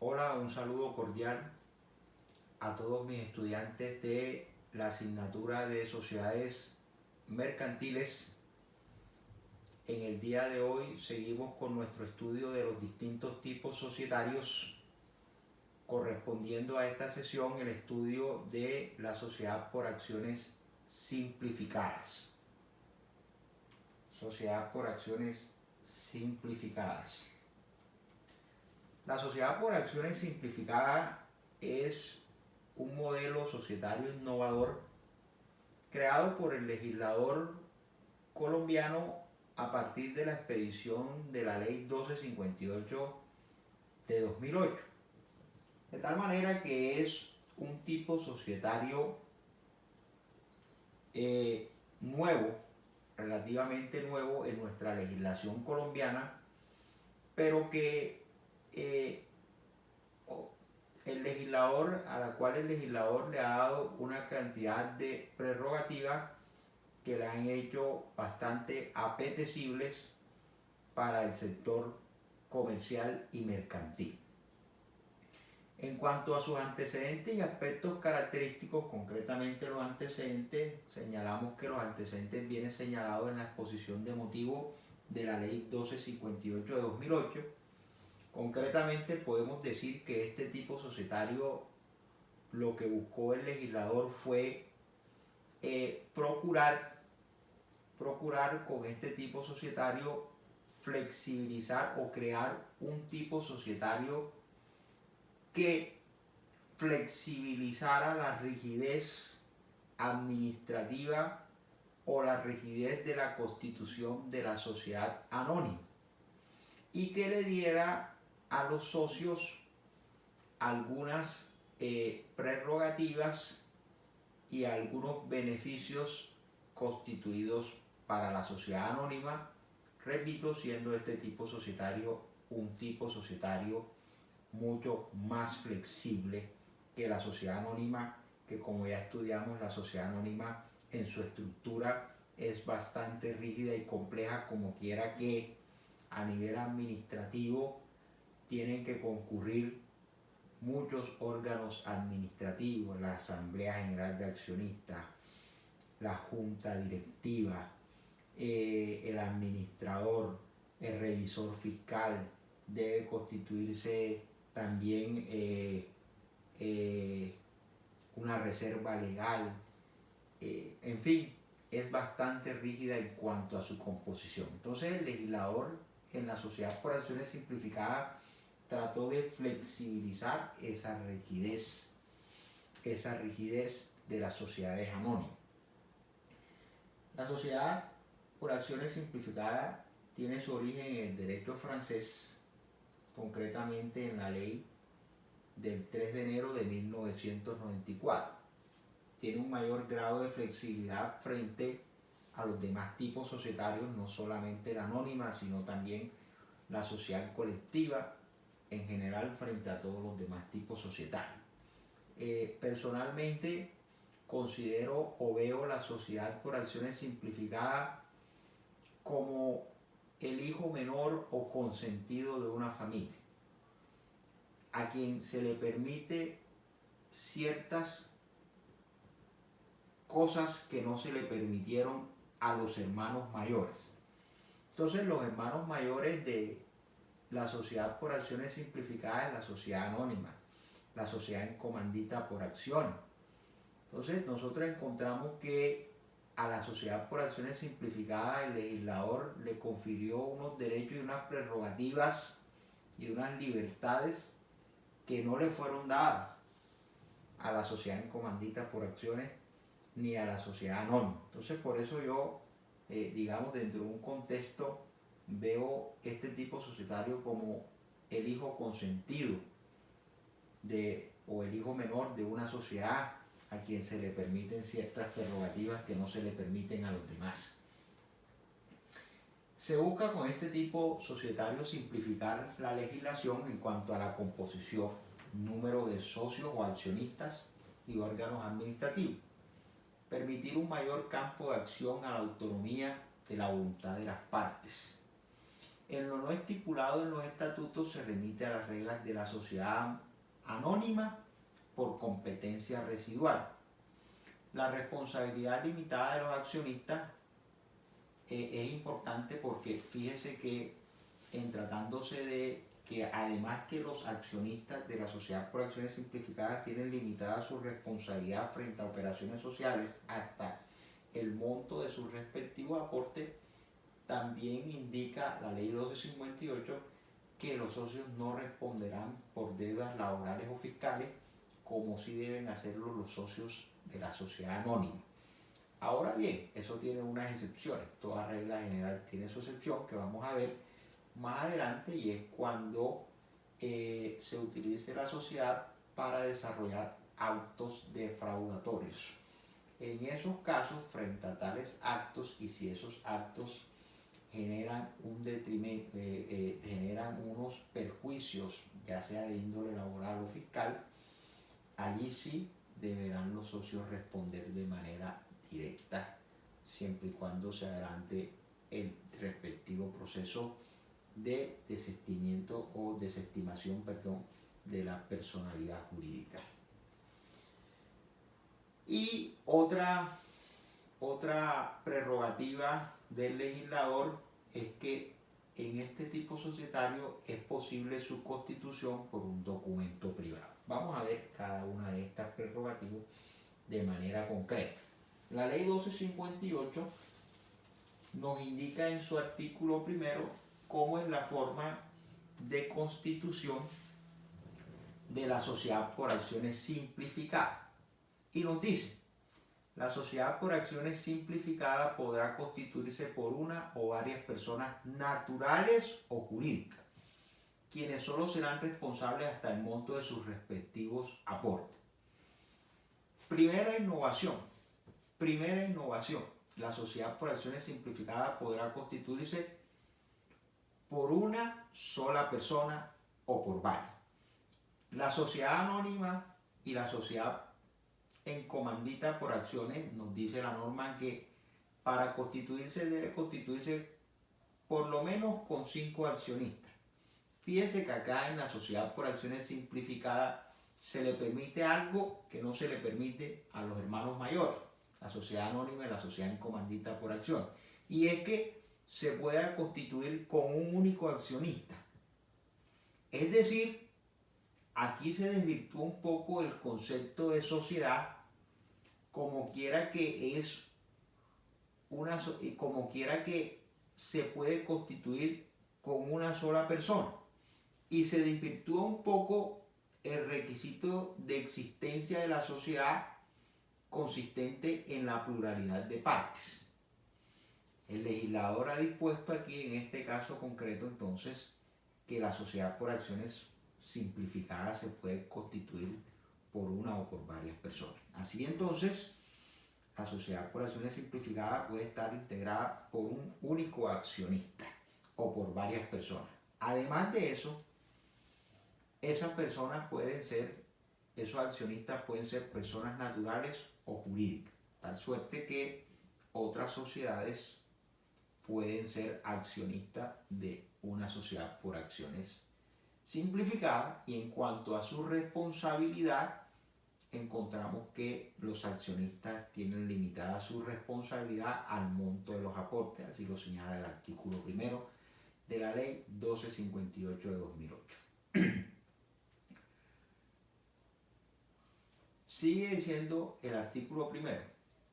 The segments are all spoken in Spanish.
Hola, un saludo cordial a todos mis estudiantes de la asignatura de Sociedades Mercantiles. En el día de hoy seguimos con nuestro estudio de los distintos tipos societarios, correspondiendo a esta sesión el estudio de la sociedad por acciones simplificadas. Sociedad por acciones simplificadas. La sociedad por acciones simplificadas es un modelo societario innovador creado por el legislador colombiano a partir de la expedición de la Ley 1258 de 2008. De tal manera que es un tipo societario nuevo, relativamente nuevo en nuestra legislación colombiana, pero que a la cual el legislador le ha dado una cantidad de prerrogativas que la han hecho bastante apetecibles para el sector comercial y mercantil. En cuanto a sus antecedentes y aspectos característicos, concretamente los antecedentes, señalamos que los antecedentes vienen señalados en la exposición de motivos de la Ley 1258 de 2008. Concretamente podemos decir que este tipo societario, lo que buscó el legislador fue procurar con este tipo societario flexibilizar o crear un tipo societario que flexibilizara la rigidez administrativa o la rigidez de la constitución de la sociedad anónima y que le diera a los socios algunas prerrogativas y algunos beneficios constituidos para la sociedad anónima, repito, siendo este tipo societario un tipo societario mucho más flexible que la sociedad anónima, que como ya estudiamos, la sociedad anónima en su estructura es bastante rígida y compleja, como quiera que a nivel administrativo tienen que concurrir muchos órganos administrativos, la Asamblea General de Accionistas, la Junta Directiva, el administrador, el revisor fiscal, debe constituirse también una reserva legal, en fin, es bastante rígida en cuanto a su composición. Entonces el legislador en la sociedad por acciones simplificadas trató de flexibilizar esa rigidez de las sociedades anónimas. La sociedad por acciones simplificadas tiene su origen en el derecho francés, concretamente en la ley del 3 de enero de 1994. Tiene un mayor grado de flexibilidad frente a los demás tipos societarios, no solamente la anónima, sino también la social colectiva, en general frente a todos los demás tipos societarios. Personalmente considero o veo la sociedad por acciones simplificadas como el hijo menor o consentido de una familia, a quien se le permite ciertas cosas que no se le permitieron a los hermanos mayores. Entonces los hermanos mayores de la sociedad por acciones simplificadas es la sociedad anónima, la sociedad en comandita por acciones. Entonces nosotros encontramos que a la sociedad por acciones simplificadas el legislador le confirió unos derechos y unas prerrogativas y unas libertades que no le fueron dadas a la sociedad en comandita por acciones ni a la sociedad anónima. Entonces por eso yo, digamos, dentro de un contexto veo este tipo societario como el hijo consentido o el hijo menor de una sociedad a quien se le permiten ciertas prerrogativas que no se le permiten a los demás. Se busca con este tipo societario simplificar la legislación en cuanto a la composición, número de socios o accionistas y órganos administrativos, permitir un mayor campo de acción a la autonomía de la voluntad de las partes. En lo no estipulado en los estatutos se remite a las reglas de la sociedad anónima por competencia residual. La responsabilidad limitada de los accionistas es importante porque fíjese que en tratándose de que además que los accionistas de la sociedad por acciones simplificadas tienen limitada su responsabilidad frente a operaciones sociales hasta el monto de su respectivo aporte, también indica la ley 1258 que los socios no responderán por deudas laborales o fiscales como sí deben hacerlo los socios de la sociedad anónima. Ahora bien, eso tiene unas excepciones, toda regla general tiene su excepción que vamos a ver más adelante, y es cuando se utilice la sociedad para desarrollar actos defraudatorios. En esos casos, frente a tales actos, y si esos actos generan un detrimento, generan unos perjuicios, ya sea de índole laboral o fiscal, allí sí deberán los socios responder de manera directa, siempre y cuando se adelante el respectivo proceso de desistimiento o desestimación, de la personalidad jurídica. Y otra prerrogativa del legislador es que en este tipo societario es posible su constitución por un documento privado. Vamos a ver cada una de estas prerrogativas de manera concreta. La ley 1258 nos indica en su artículo primero cómo es la forma de constitución de la sociedad por acciones simplificada. Y nos dice: la sociedad por acciones simplificada podrá constituirse por una o varias personas naturales o jurídicas, quienes solo serán responsables hasta el monto de sus respectivos aportes. Primera innovación. La sociedad por acciones simplificada podrá constituirse por una sola persona o por varias. La sociedad anónima y la sociedad en comandita por acciones, nos dice la norma que para constituirse debe constituirse por lo menos con 5 accionistas. Fíjese que acá en la sociedad por acciones simplificada se le permite algo que no se le permite a los hermanos mayores, la sociedad anónima y la sociedad en comandita por acción, y es que se pueda constituir con un único accionista. Es decir, aquí se desvirtúa un poco el concepto de sociedad, como quiera que se puede constituir con una sola persona, y se desvirtúa un poco el requisito de existencia de la sociedad consistente en la pluralidad de partes. El legislador ha dispuesto aquí, en este caso concreto, entonces, que la sociedad por acciones simplificada se puede constituir por una o por varias personas. Así entonces, la sociedad por acciones simplificada puede estar integrada por un único accionista o por varias personas. Además de eso, esos accionistas pueden ser personas naturales o jurídicas, tal suerte que otras sociedades pueden ser accionistas de una sociedad por acciones simplificada, y en cuanto a su responsabilidad, encontramos que los accionistas tienen limitada su responsabilidad al monto de los aportes, así lo señala el artículo primero de la ley 1258 de 2008. Sigue diciendo el artículo primero: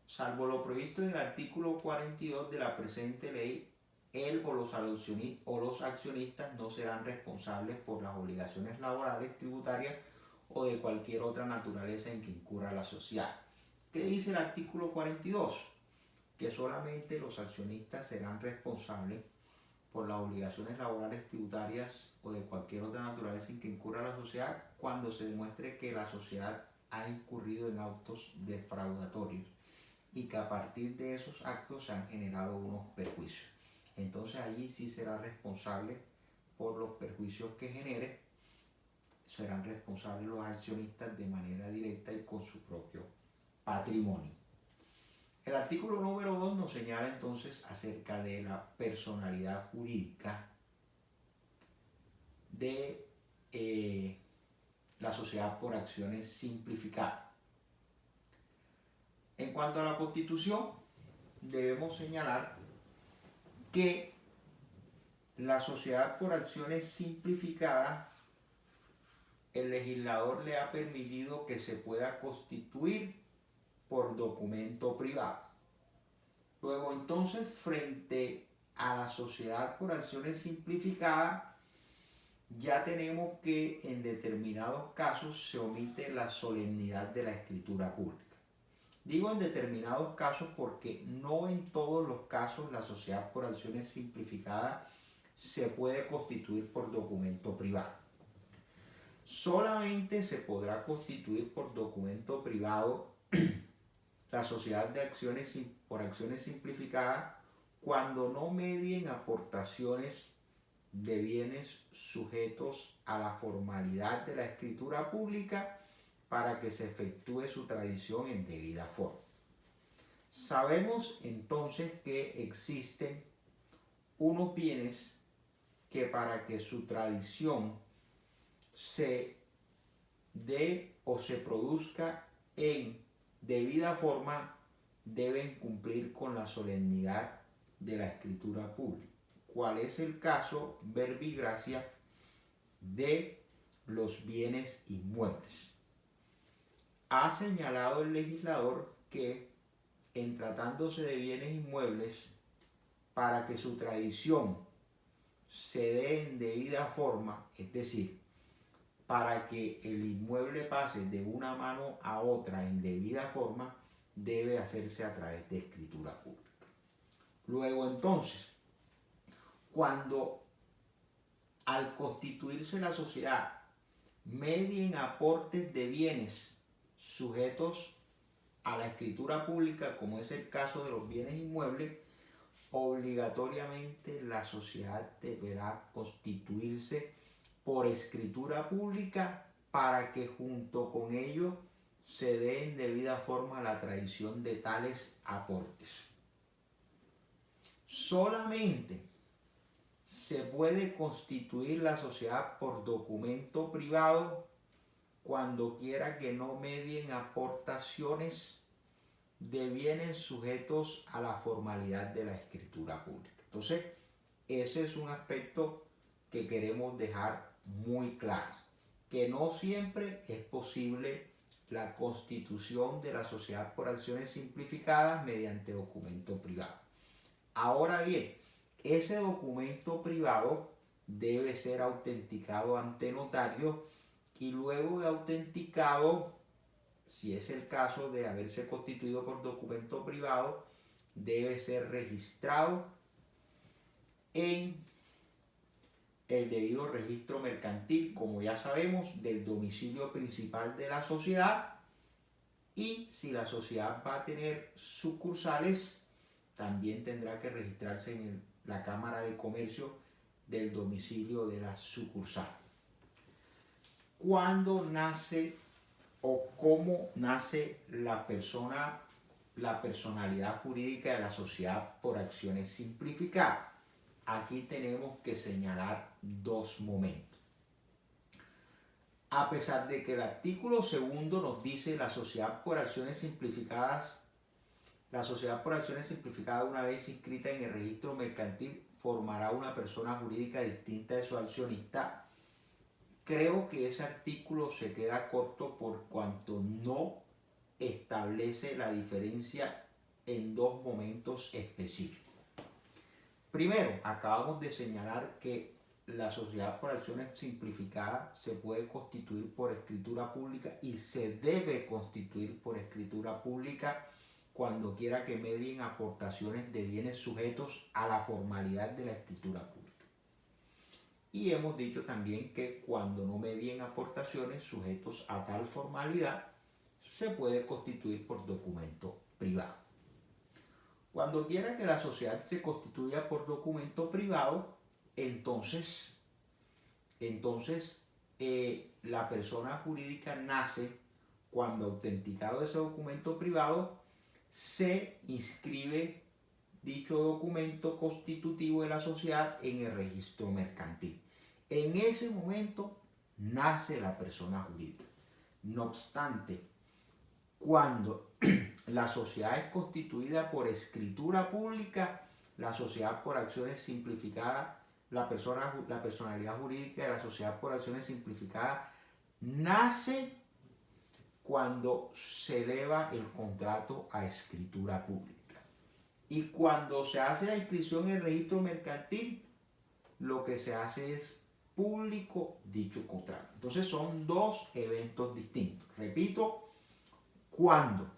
salvo lo previsto en el artículo 42 de la presente ley, él o los accionistas no serán responsables por las obligaciones laborales, tributarias o de cualquier otra naturaleza en que incurra la sociedad. ¿Qué dice el artículo 42? Que solamente los accionistas serán responsables por las obligaciones laborales, tributarias o de cualquier otra naturaleza en que incurra la sociedad cuando se demuestre que la sociedad ha incurrido en actos defraudatorios y que a partir de esos actos se han generado unos perjuicios. Entonces allí sí será responsable por los perjuicios que genere, serán responsables los accionistas de manera directa y con su propio patrimonio. El artículo número 2 nos señala entonces acerca de la personalidad jurídica de la sociedad por acciones simplificadas. En cuanto a la Constitución, debemos señalar que la sociedad por acciones simplificadas, el legislador le ha permitido que se pueda constituir por documento privado. Luego, entonces, frente a la sociedad por acciones simplificadas, ya tenemos que en determinados casos se omite la solemnidad de la escritura pública. Digo en determinados casos porque no en todos los casos la sociedad por acciones simplificadas se puede constituir por documento privado. Solamente se podrá constituir por documento privado la sociedad de acciones por acciones simplificadas cuando no medien aportaciones de bienes sujetos a la formalidad de la escritura pública para que se efectúe su tradición en debida forma. Sabemos entonces que existen unos bienes que para que su tradición se dé o se produzca en debida forma deben cumplir con la solemnidad de la escritura pública, cuál es el caso verbigracia de los bienes inmuebles. Ha señalado el legislador que en tratándose de bienes inmuebles, para que su tradición se dé en debida forma, es decir, para que el inmueble pase de una mano a otra en debida forma, debe hacerse a través de escritura pública. Luego entonces, cuando al constituirse la sociedad medien aportes de bienes sujetos a la escritura pública, como es el caso de los bienes inmuebles, obligatoriamente la sociedad deberá constituirse por escritura pública para que junto con ello se dé en debida forma la tradición de tales aportes. Solamente se puede constituir la sociedad por documento privado cuando quiera que no medien aportaciones de bienes sujetos a la formalidad de la escritura pública. Entonces, ese es un aspecto que queremos dejar muy claro, que no siempre es posible la constitución de la sociedad por acciones simplificadas mediante documento privado. Ahora bien, ese documento privado debe ser autenticado ante notario y luego de autenticado, si es el caso de haberse constituido por documento privado, debe ser registrado en el debido registro mercantil, como ya sabemos, del domicilio principal de la sociedad, y si la sociedad va a tener sucursales, también tendrá que registrarse en la Cámara de Comercio del domicilio de la sucursal. ¿Cuándo nace o cómo nace la personalidad jurídica de la sociedad por acciones simplificadas? Aquí tenemos que señalar dos momentos. A pesar de que el artículo 2 nos dice la sociedad por acciones simplificadas, una vez inscrita en el registro mercantil formará una persona jurídica distinta de su accionista, creo que ese artículo se queda corto por cuanto no establece la diferencia en dos momentos específicos. Primero, acabamos de señalar que la sociedad por acciones simplificadas se puede constituir por escritura pública y se debe constituir por escritura pública cuando quiera que medien aportaciones de bienes sujetos a la formalidad de la escritura pública. Y hemos dicho también que cuando no medien aportaciones sujetos a tal formalidad, se puede constituir por documento privado. Cuando quiera que la sociedad se constituya por documento privado, entonces la persona jurídica nace cuando, autenticado ese documento privado, se inscribe dicho documento constitutivo de la sociedad en el registro mercantil. En ese momento nace la persona jurídica. No obstante, cuando la sociedad es constituida por escritura pública, la sociedad por acciones simplificadas, la personalidad jurídica de la sociedad por acciones simplificadas nace cuando se eleva el contrato a escritura pública. Y cuando se hace la inscripción en el registro mercantil, lo que se hace es público dicho contrato. Entonces son dos eventos distintos. Repito, cuando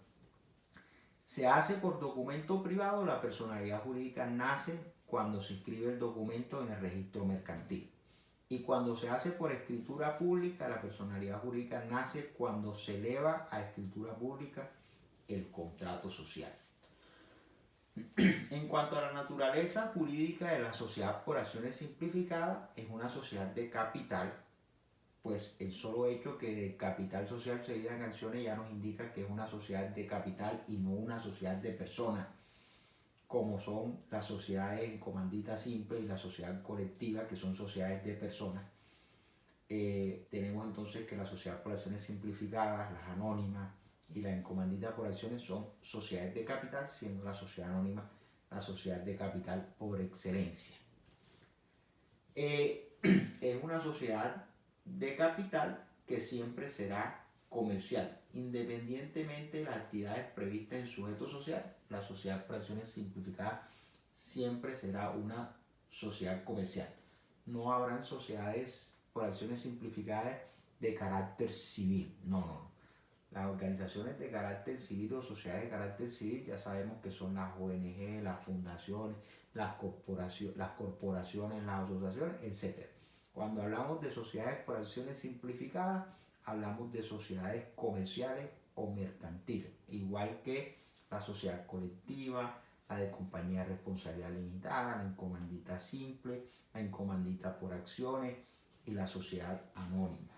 se hace por documento privado, la personalidad jurídica nace cuando se inscribe el documento en el registro mercantil. Y cuando se hace por escritura pública, la personalidad jurídica nace cuando se eleva a escritura pública el contrato social. En cuanto a la naturaleza jurídica de la sociedad por acciones simplificadas, es una sociedad de capital, pues el solo hecho que el capital social se divida en acciones ya nos indica que es una sociedad de capital y no una sociedad de personas, como son las sociedades en comandita simple y la sociedad colectiva, que son sociedades de personas. Tenemos entonces que la sociedad por acciones simplificadas, las anónimas y la en comandita por acciones son sociedades de capital, siendo la sociedad anónima la sociedad de capital por excelencia. Es una sociedad de capital que siempre será comercial, independientemente de las actividades previstas en sujeto social. La sociedad por acciones simplificadas siempre será una sociedad comercial. No habrán sociedades por acciones simplificadas de carácter civil, no. Las organizaciones de carácter civil o sociedades de carácter civil ya sabemos que son las ONG, las fundaciones, las corporaciones, las asociaciones, etc. Cuando hablamos de sociedades por acciones simplificadas, hablamos de sociedades comerciales o mercantiles, igual que la sociedad colectiva, la de compañía de responsabilidad limitada, la encomandita simple, la encomandita por acciones y la sociedad anónima.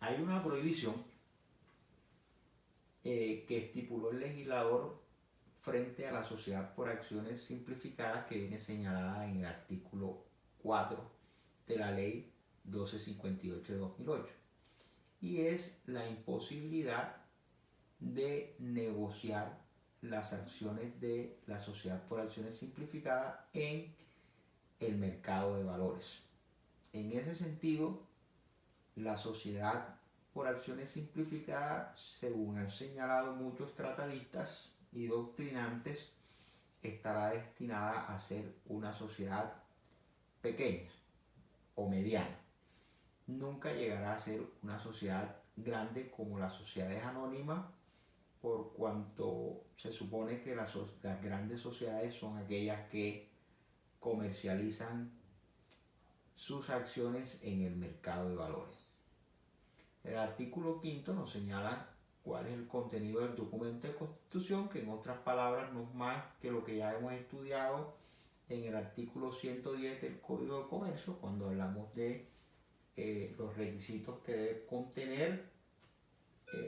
Hay una prohibición que estipuló el legislador frente a la sociedad por acciones simplificadas que viene señalada en el artículo 4 de la ley 1258 de 2008, y es la imposibilidad de negociar las acciones de la sociedad por acciones simplificadas en el mercado de valores. En ese sentido, la sociedad por acciones simplificadas, según han señalado muchos tratadistas y doctrinantes, estará destinada a ser una sociedad pequeña o mediana. Nunca llegará a ser una sociedad grande como las sociedades anónimas, por cuanto se supone que las grandes sociedades son aquellas que comercializan sus acciones en el mercado de valores. El artículo 5 nos señala cuál es el contenido del documento de constitución, que en otras palabras no es más que lo que ya hemos estudiado en el artículo 110 del Código de Comercio, cuando hablamos de los requisitos que debe contener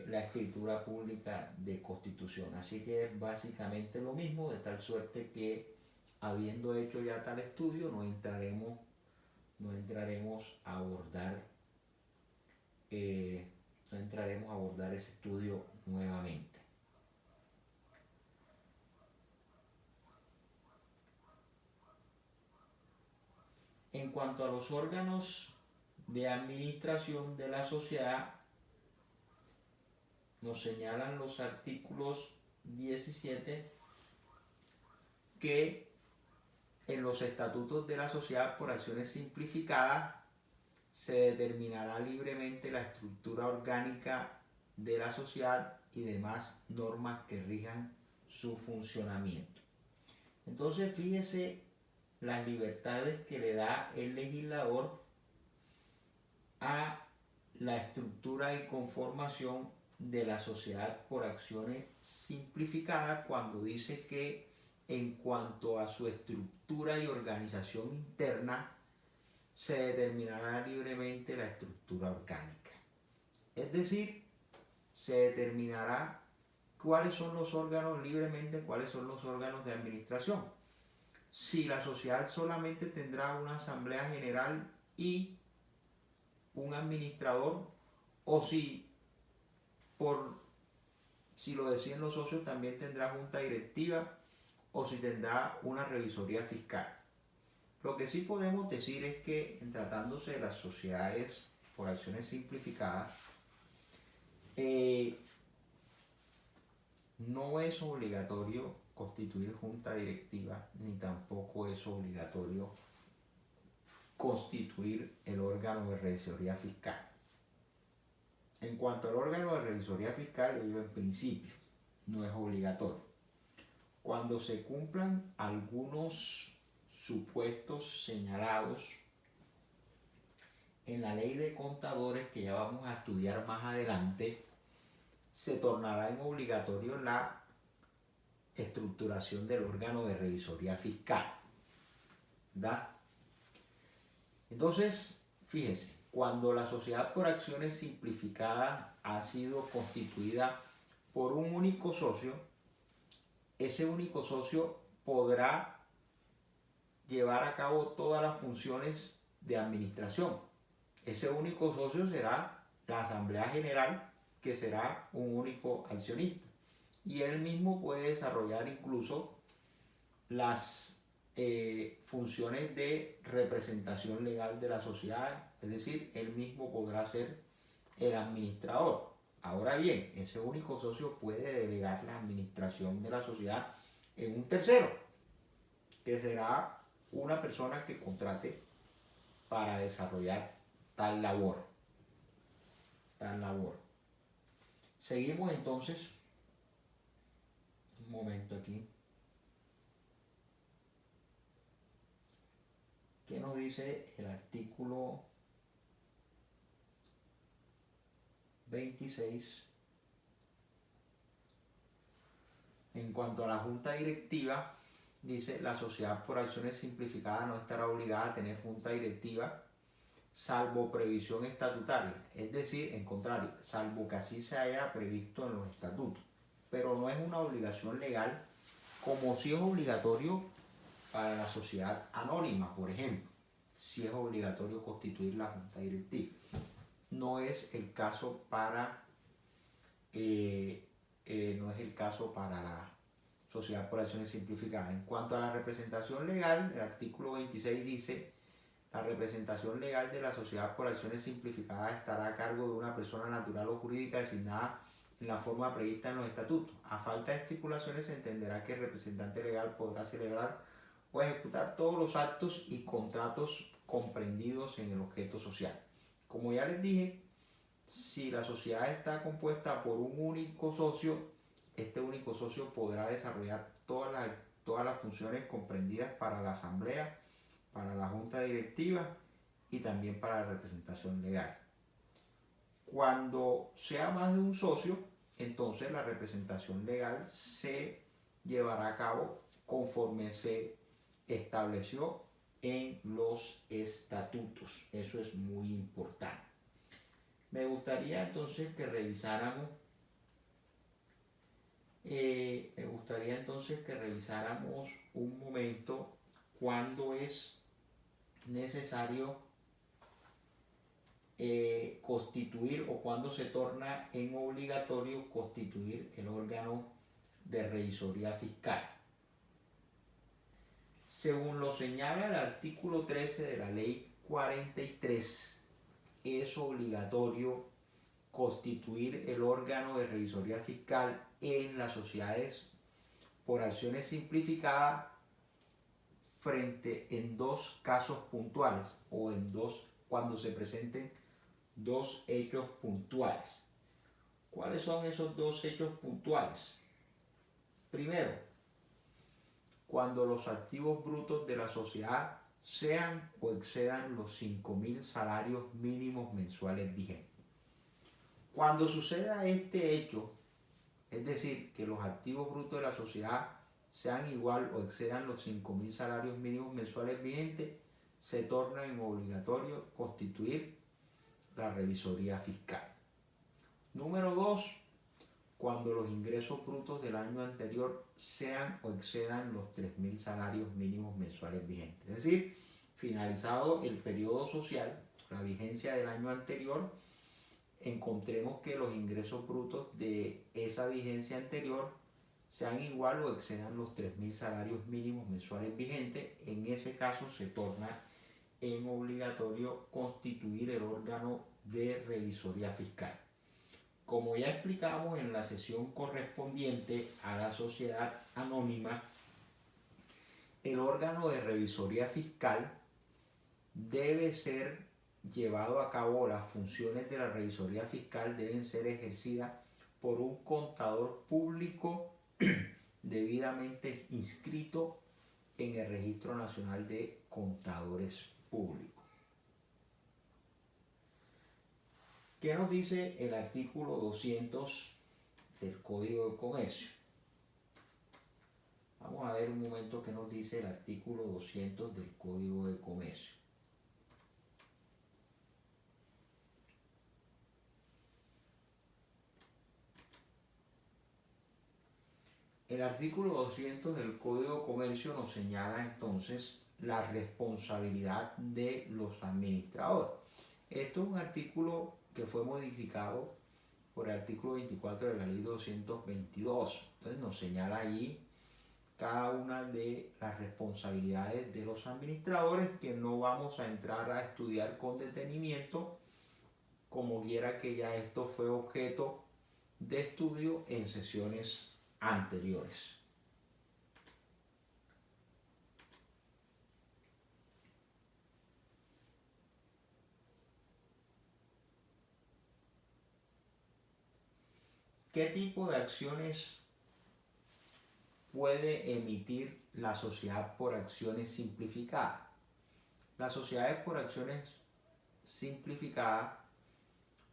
la escritura pública de constitución. Así que es básicamente lo mismo, de tal suerte que, habiendo hecho ya tal estudio, no entraremos a abordar ese estudio nuevamente. En cuanto a los órganos de administración de la sociedad, nos señalan los artículos 17 que en los estatutos de la sociedad por acciones simplificadas se determinará libremente la estructura orgánica de la sociedad y demás normas que rijan su funcionamiento. Entonces, fíjese las libertades que le da el legislador a la estructura y conformación de la sociedad por acciones simplificadas cuando dice que en cuanto a su estructura y organización interna se determinará libremente la estructura orgánica. Es decir, se determinará cuáles son los órganos libremente, cuáles son los órganos de administración. si la sociedad solamente tendrá una asamblea general y un administrador, o si lo deciden los socios también tendrá junta directiva, o si tendrá una revisoría fiscal. Lo que sí podemos decir es que en tratándose de las sociedades por acciones simplificadas, no es obligatorio constituir junta directiva, ni tampoco es obligatorio constituir el órgano de revisoría fiscal. En cuanto al órgano de revisoría fiscal, ello en principio no es obligatorio. Cuando se cumplan algunos supuestos señalados en la ley de contadores, que ya vamos a estudiar más adelante, se tornará en obligatorio la estructuración del órgano de revisoría fiscal. ¿Da? Entonces, fíjese, cuando la sociedad por acciones simplificadas ha sido constituida por un único socio, ese único socio podrá llevar a cabo todas las funciones de administración. Ese único socio será la Asamblea General, que será un único accionista. Y él mismo puede desarrollar incluso las funciones de representación legal de la sociedad, es decir, él mismo podrá ser el administrador. Ahora bien, ese único socio puede delegar la administración de la sociedad en un tercero, que será una persona que contrate para desarrollar tal labor. Seguimos entonces, un momento aquí. ¿Qué nos dice el artículo 26? En cuanto a la junta directiva, dice: la sociedad por acciones simplificadas no estará obligada a tener junta directiva salvo previsión estatutaria, es decir, en contrario, salvo que así se haya previsto en los estatutos, pero no es una obligación legal, como si es obligatorio para la sociedad anónima, por ejemplo, si es obligatorio constituir la junta directiva. No es el caso para la sociedad por acciones simplificadas. En cuanto a la representación legal, el artículo 26 dice: la representación legal de la sociedad por acciones simplificadas estará a cargo de una persona natural o jurídica designada en la forma prevista en los estatutos. A falta de estipulaciones, se entenderá que el representante legal podrá celebrar o ejecutar todos los actos y contratos comprendidos en el objeto social. Como ya les dije, si la sociedad está compuesta por un único socio, este único socio podrá desarrollar todas las funciones comprendidas para la asamblea, para la junta directiva y también para la representación legal. Cuando sea más de un socio, entonces la representación legal se llevará a cabo conforme se estableció en los estatutos. Eso es muy importante. Me gustaría entonces que revisáramos un momento cuándo es necesario constituir, o cuándo se torna en obligatorio constituir el órgano de revisoría fiscal. Según lo señala el artículo 13 de la ley 43, es obligatorio constituir el órgano de revisoría fiscal en las sociedades por acciones simplificadas en dos casos puntuales, o cuando se presenten dos hechos puntuales. ¿Cuáles son esos dos hechos puntuales? Primero, cuando los activos brutos de la sociedad sean o excedan los 5.000 salarios mínimos mensuales vigentes. Cuando suceda este hecho, es decir, que los activos brutos de la sociedad sean igual o excedan los 5.000 salarios mínimos mensuales vigentes, se torna en obligatorio constituir la revisoría fiscal. Número 2, cuando los ingresos brutos del año anterior sean o excedan los 3.000 salarios mínimos mensuales vigentes. Es decir, finalizado el periodo social, la vigencia del año anterior, encontremos que los ingresos brutos de esa vigencia anterior sean igual o excedan los 3.000 salarios mínimos mensuales vigentes. En ese caso se torna en obligatorio constituir el órgano de revisoría fiscal. Como ya explicamos en la sesión correspondiente a la sociedad anónima, el órgano de revisoría fiscal debe ser llevado a cabo, las funciones de la revisoría fiscal deben ser ejercidas por un contador público debidamente inscrito en el Registro Nacional de Contadores Públicos. ¿Qué nos dice el artículo 200 del Código de Comercio? Vamos a ver un momento qué nos dice el artículo 200 del Código de Comercio. El artículo 200 del Código de Comercio nos señala entonces la responsabilidad de los administradores. Esto es un artículo que fue modificado por el artículo 24 de la ley 222. Entonces nos señala allí cada una de las responsabilidades de los administradores, que no vamos a entrar a estudiar con detenimiento, como quiera que ya esto fue objeto de estudio en sesiones anteriores. ¿Qué tipo de acciones puede emitir la sociedad por acciones simplificadas? Las sociedades por acciones simplificadas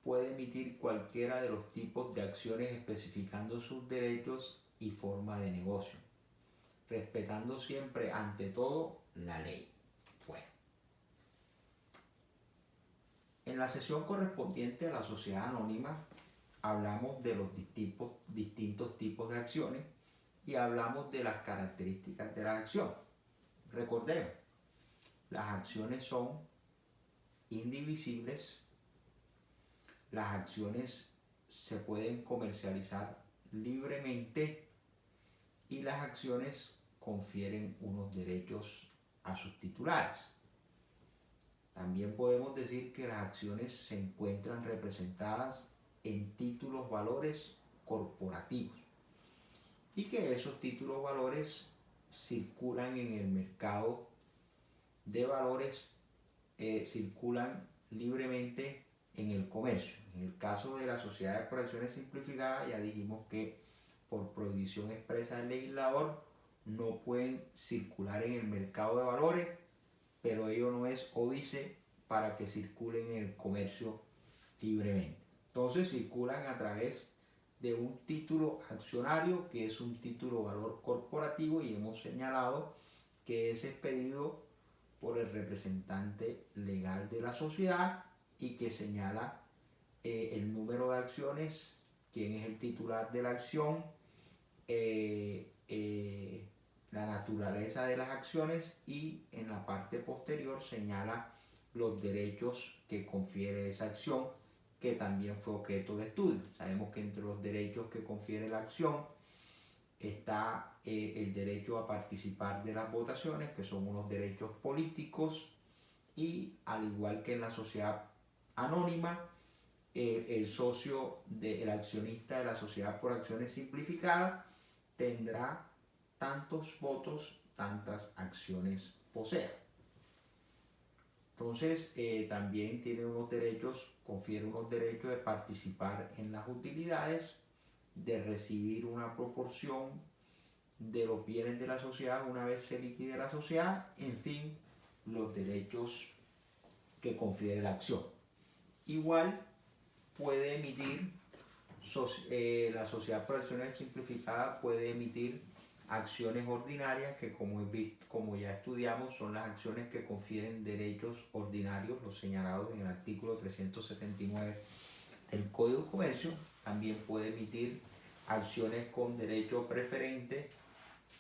puede emitir cualquiera de los tipos de acciones especificando sus derechos y forma de negocio, respetando siempre ante todo la ley. Bueno, en la sesión correspondiente a la sociedad anónima hablamos de los distintos tipos de acciones y hablamos de las características de la acción. Recordemos, las acciones son indivisibles, las acciones se pueden comercializar libremente y las acciones confieren unos derechos a sus titulares. También podemos decir que las acciones se encuentran representadas en títulos valores corporativos y que esos títulos valores circulan en el mercado de valores, circulan libremente en el comercio. En el caso de las sociedades por acciones simplificadas, ya dijimos que por prohibición expresa del legislador no pueden circular en el mercado de valores, pero ello no es óbice para que circulen en el comercio libremente. Entonces circulan a través de un título accionario, que es un título valor corporativo, y hemos señalado que es expedido por el representante legal de la sociedad y que señala el número de acciones, quién es el titular de la acción, la naturaleza de las acciones, y en la parte posterior señala los derechos que confiere esa acción, que también fue objeto de estudio. Sabemos que entre los derechos que confiere la acción está el derecho a participar de las votaciones, que son unos derechos políticos, y al igual que en la sociedad anónima, el socio, el accionista de la sociedad por acciones simplificadas tendrá tantos votos, tantas acciones posea. Entonces también tiene unos derechos, confiere unos derechos de participar en las utilidades, de recibir una proporción de los bienes de la sociedad una vez se liquide la sociedad, en fin, los derechos que confiere la acción. Igual puede emitir, la sociedad por acciones simplificadas puede emitir acciones ordinarias, que como ya estudiamos, son las acciones que confieren derechos ordinarios, los señalados en el artículo 379 del Código de Comercio. También puede emitir acciones con derecho preferente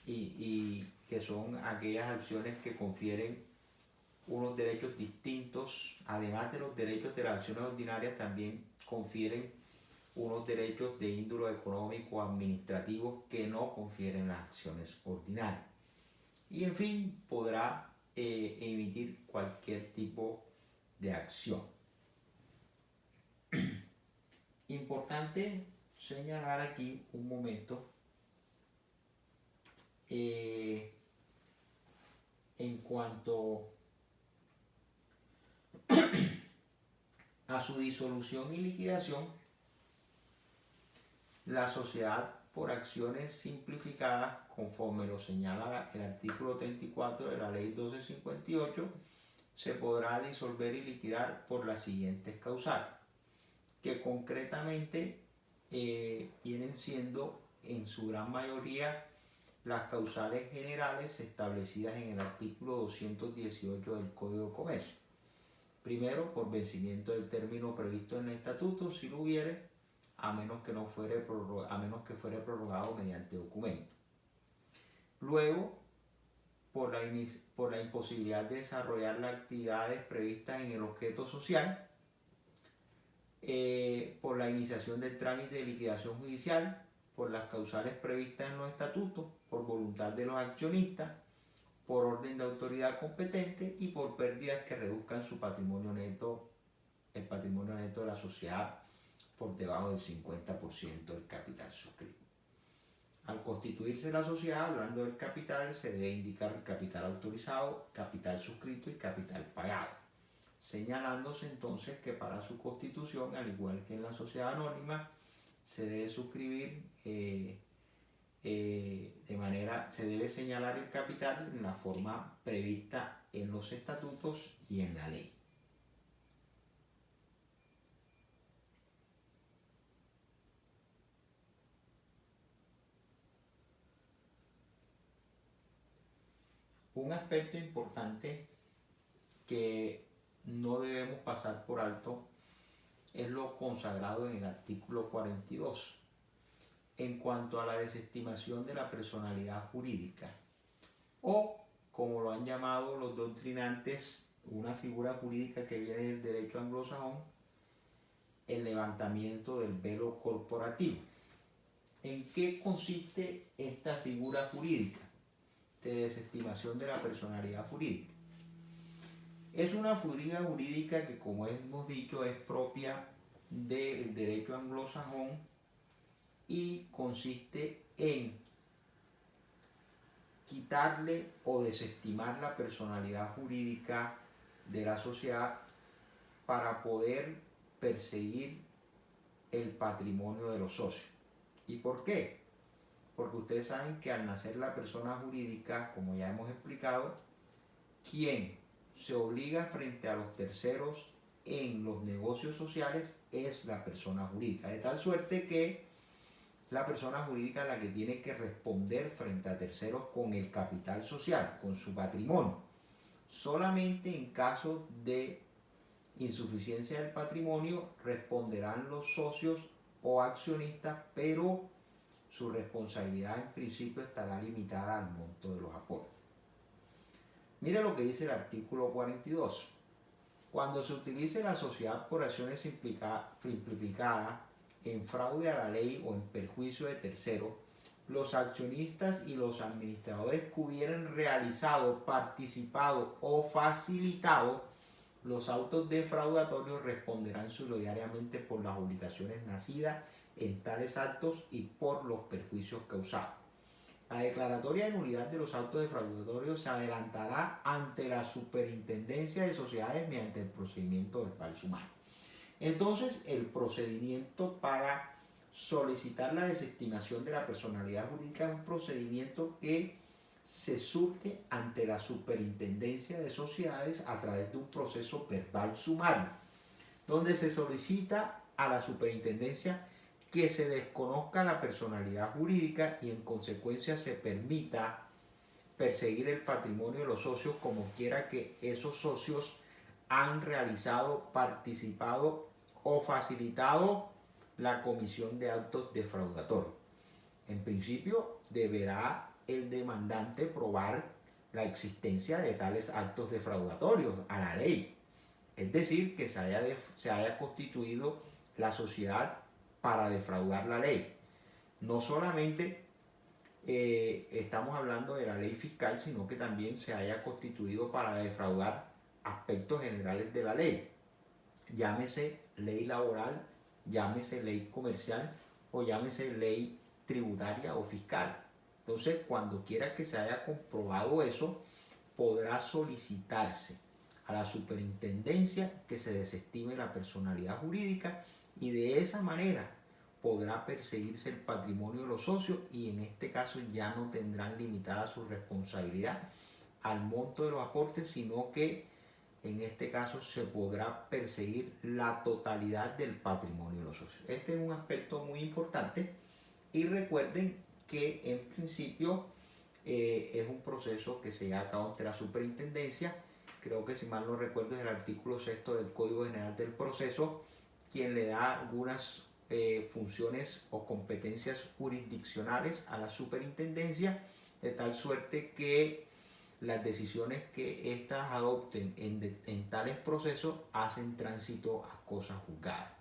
y que son aquellas acciones que confieren unos derechos distintos, además de los derechos de las acciones ordinarias, también confieren unos derechos de índole económico administrativos que no confieren las acciones ordinarias. Y en fin, podrá emitir cualquier tipo de acción. Importante señalar aquí un momento en cuanto a su disolución y liquidación. La sociedad por acciones simplificadas, conforme lo señala el artículo 34 de la ley 1258, se podrá disolver y liquidar por las siguientes causales, que concretamente vienen siendo en su gran mayoría las causales generales establecidas en el artículo 218 del Código de Comercio. Primero, por vencimiento del término previsto en el estatuto, si lo hubiere, a menos que fuere prorrogado mediante documento. Luego, por la imposibilidad de desarrollar las actividades previstas en el objeto social, por la iniciación del trámite de liquidación judicial, por las causales previstas en los estatutos, por voluntad de los accionistas, por orden de autoridad competente y por pérdidas que reduzcan su patrimonio neto, el patrimonio neto de la sociedad por debajo del 50% del capital suscrito. Al constituirse la sociedad, hablando del capital, se debe indicar el capital autorizado, capital suscrito y capital pagado, señalándose entonces que para su constitución, al igual que en la sociedad anónima, se debe suscribir se debe señalar el capital en la forma prevista en los estatutos y en la ley. Un aspecto importante que no debemos pasar por alto es lo consagrado en el artículo 42 en cuanto a la desestimación de la personalidad jurídica, o como lo han llamado los doctrinantes, una figura jurídica que viene del derecho anglosajón, el levantamiento del velo corporativo. ¿En qué consiste esta figura jurídica de desestimación de la personalidad jurídica? Es una figura jurídica que, como hemos dicho, es propia del derecho anglosajón y consiste en quitarle o desestimar la personalidad jurídica de la sociedad para poder perseguir el patrimonio de los socios. ¿Y por qué? Porque ustedes saben que al nacer la persona jurídica, como ya hemos explicado, quien se obliga frente a los terceros en los negocios sociales es la persona jurídica, de tal suerte que la persona jurídica es la que tiene que responder frente a terceros con el capital social, con su patrimonio. Solamente en caso de insuficiencia del patrimonio responderán los socios o accionistas, pero su responsabilidad en principio estará limitada al monto de los aportes. Mire lo que dice el artículo 42. Cuando se utilice la sociedad por acciones simplificadas en fraude a la ley o en perjuicio de terceros, los accionistas y los administradores que hubieran realizado, participado o facilitado los autos defraudatorios responderán solidariamente por las obligaciones nacidas en tales actos y por los perjuicios causados. La declaratoria de nulidad de los autos defraudatorios se adelantará ante la Superintendencia de Sociedades mediante el procedimiento verbal sumario. Entonces, el procedimiento para solicitar la desestimación de la personalidad jurídica es un procedimiento que se surte ante la Superintendencia de Sociedades a través de un proceso verbal sumario, donde se solicita a la Superintendencia que se desconozca la personalidad jurídica y en consecuencia se permita perseguir el patrimonio de los socios como quiera que esos socios han realizado, participado o facilitado la comisión de actos defraudatorios. En principio, deberá el demandante probar la existencia de tales actos defraudatorios a la ley. Es decir, que se haya constituido la sociedad para defraudar la ley. No solamente estamos hablando de la ley fiscal, sino que también se haya constituido para defraudar aspectos generales de la ley. Llámese ley laboral, llámese ley comercial o llámese ley tributaria o fiscal. Entonces, cuando quiera que se haya comprobado eso, podrá solicitarse a la superintendencia que se desestime la personalidad jurídica y de esa manera podrá perseguirse el patrimonio de los socios y en este caso ya no tendrán limitada su responsabilidad al monto de los aportes, sino que en este caso se podrá perseguir la totalidad del patrimonio de los socios. Este es un aspecto muy importante y recuerden que en principio es un proceso que se lleva a cabo ante la superintendencia. Creo que si mal no recuerdo es el artículo 6 del Código General del Proceso quien le da algunas funciones o competencias jurisdiccionales a la superintendencia, de tal suerte que las decisiones que éstas adopten en tales procesos hacen tránsito a cosas juzgadas.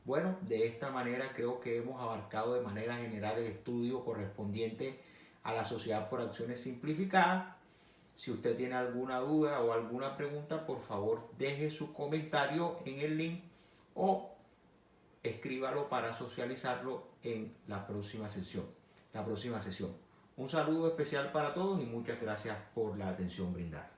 Bueno, de esta manera creo que hemos abarcado de manera general el estudio correspondiente a la sociedad por acciones simplificadas. Si usted tiene alguna duda o alguna pregunta, por favor deje su comentario en el link o escríbalo para socializarlo en la próxima sesión. Un saludo especial para todos y muchas gracias por la atención brindada.